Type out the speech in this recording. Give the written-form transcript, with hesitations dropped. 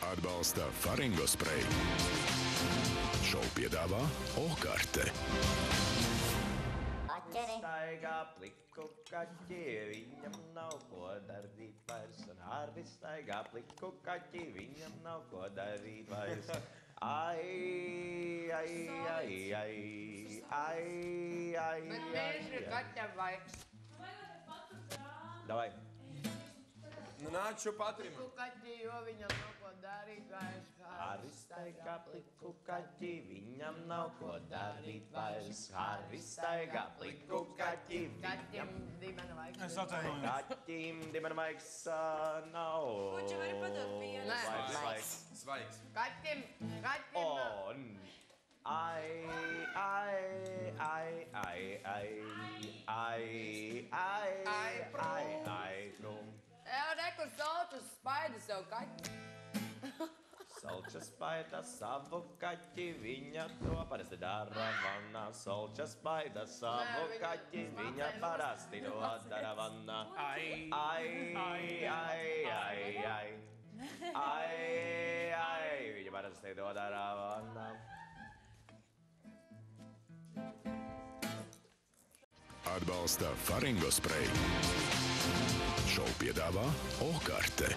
Atbalsta Faringo spreju. Šovu piedāvā Okarte. Staigā pliku kaķi, viņam nav ko darīt vairs. Un arī staigā pliku kaķi, viņam nav ko darīt vairs. Ai, ai, ai, ai, ai, ai. Bet mēs ir kaķam vajag. Davai. Nu nāc šo patrim. Pliku kaķi, jo viņam nav ko darīt vairs. Arī staigā pliku kaķi, viņam nav ko darīt vairs. Arī staigā pliku kaķi, Kaķim dimena vajag. Es atvainojos. kaķim dimena maigs nav. Puķi, vari padot pienu? Nē. Svaigs. Svaigs. Kaķim nav. On. Ai, ai, ai, ai, ai, ai, ai, ai, ai, krum. Jā, nekur saucas spaida sev kaķi. Solča spaida savu kaķi, viņa to parasti dara vannā. Solča spaida savu Nē, kaķi, viņa viņa parasti to dara vannā. Ai, Ai, ai, ai, ai. Ai, ai, viņa parasti to dara vannā. Atbalsta Faringo spreju. Šovu piedāvā Okarte.